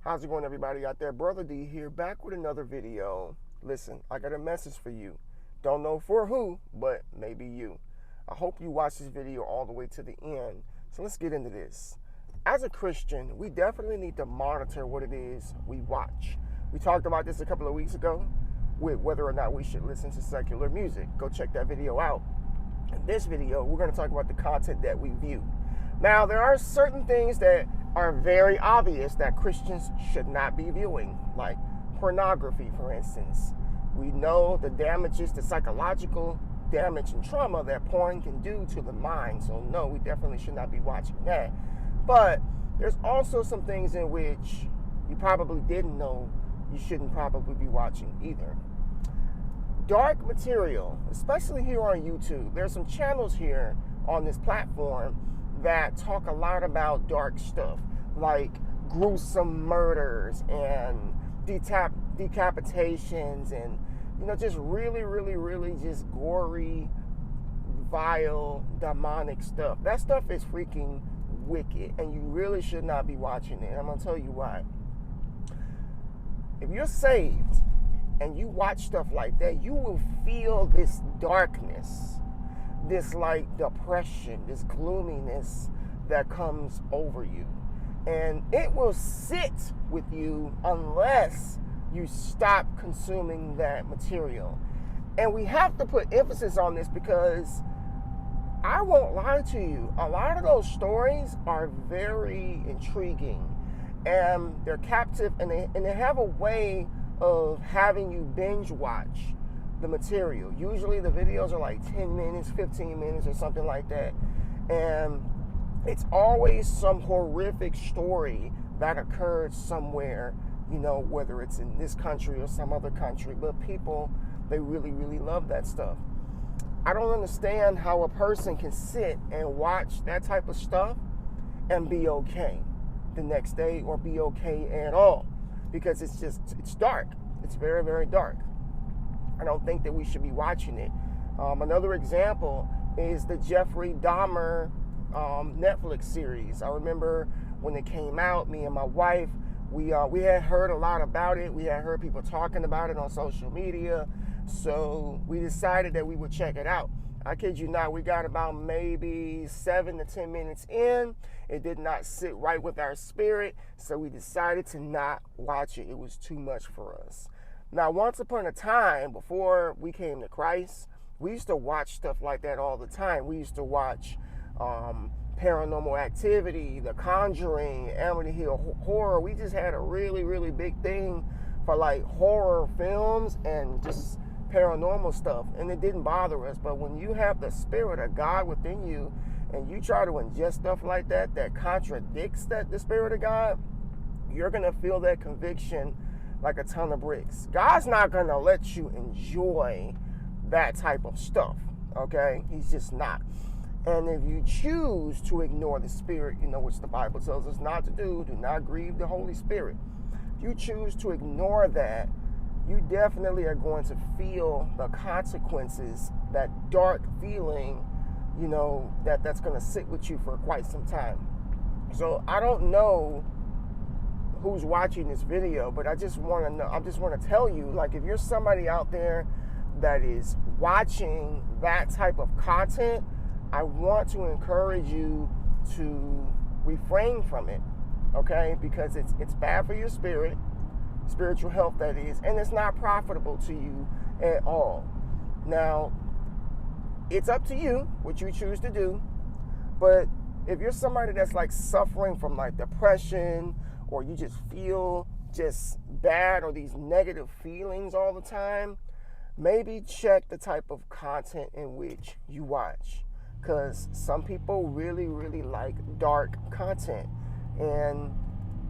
How's it going, everybody out there? Brother D here, back with another video. Listen, I got a message for you. Don't know for who, but maybe you. I hope you watch this video all the way to the end. So let's get into this. As a Christian, we definitely need to monitor what it is we watch. We talked about this a couple of weeks ago with whether or not we should listen to secular music. Go check that video out. In this video, we're going to talk about the content that we view. Now, there are certain things that are very obvious that Christians should not be viewing, like pornography, for instance. We know the damages, the psychological damage and trauma that porn can do to the mind. So no, we definitely should not be watching that. But there's also some things in which you probably didn't know you shouldn't probably be watching either. Dark material, especially here on YouTube. There's some channels here on this platform that talk a lot about dark stuff, like gruesome murders and decapitations and, just really just gory, vile, demonic stuff. That stuff is freaking wicked, and you really should not be watching it. And I'm going to tell you why. If you're saved and you watch stuff like that, you will feel this darkness, this like depression, this gloominess that comes over you. And it will sit with you unless you stop consuming that material. And we have to put emphasis on this because I won't lie to you, a lot of those stories are very intriguing, and they're captive, and they have a way of having you binge watch the material. Usually the videos are like 10 minutes, 15 minutes or something like that. And it's always some horrific story that occurred somewhere, whether it's in this country or some other country. But people, they really love that stuff. I don't understand how a person can sit and watch that type of stuff and be okay the next day or be okay at all, because it's dark. It's very dark. I don't think that we should be watching it. Another example is the Jeffrey Dahmer Netflix series. I remember when it came out, me and my wife, we had heard a lot about it. We had heard people talking about it on social media. So we decided that we would check it out. I kid you not, we got about maybe 7 to 10 minutes in. It did not sit right with our spirit, so we decided to not watch it. It was too much for us. Now, once upon a time, before we came to Christ, we used to watch stuff like that all the time. We used to watch Paranormal Activity, The Conjuring, Amityville Hill Horror. We just had a really big thing for like horror films and just paranormal stuff, and it didn't bother us. But when you have the Spirit of God within you and you try to ingest stuff like that contradicts the Spirit of God, you're going to feel that conviction like a ton of bricks. God's not going to let you enjoy that type of stuff, okay? He's just not. And if you choose to ignore the Spirit, which the Bible tells us not to do not grieve the Holy Spirit. If you choose to ignore that, you definitely are going to feel the consequences, that dark feeling, that's going to sit with you for quite some time. So I don't know who's watching this video, but I just want to tell you, like, if you're somebody out there that is watching that type of content, I want to encourage you to refrain from it, okay? Because it's bad for your spiritual health, that is, and it's not profitable to you at all. Now, it's up to you what you choose to do, but if you're somebody that's like suffering from like depression, or you just feel just bad or these negative feelings all the time, maybe check the type of content in which you watch, because some people really like dark content. And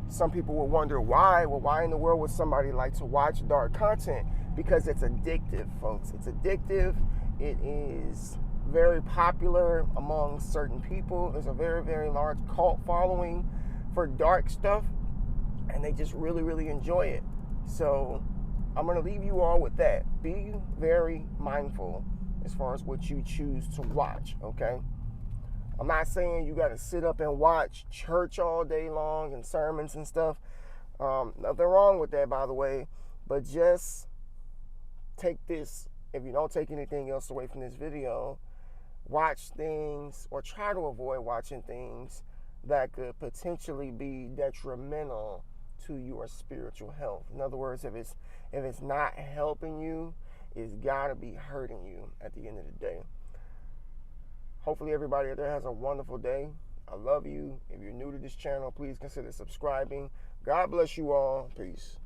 some people will wonder why. Well, why in the world would somebody like to watch dark content? Because it's addictive, folks. It's addictive. It is very popular among certain people. There's a very large cult following for dark stuff, and they just really enjoy it. So I'm going to leave you all with that. Be very mindful as far as what you choose to watch, okay? I'm not saying you got to sit up and watch church all day long and sermons and stuff. Nothing wrong with that, by the way, but just take this. If you don't take anything else away from this video, watch things or try to avoid watching things that could potentially be detrimental to your spiritual health. In other words, if it's not helping you, it's got to be hurting you at the end of the day. Hopefully everybody out there has a wonderful day. I love you. If you're new to this channel, please consider subscribing. God bless you all. Peace.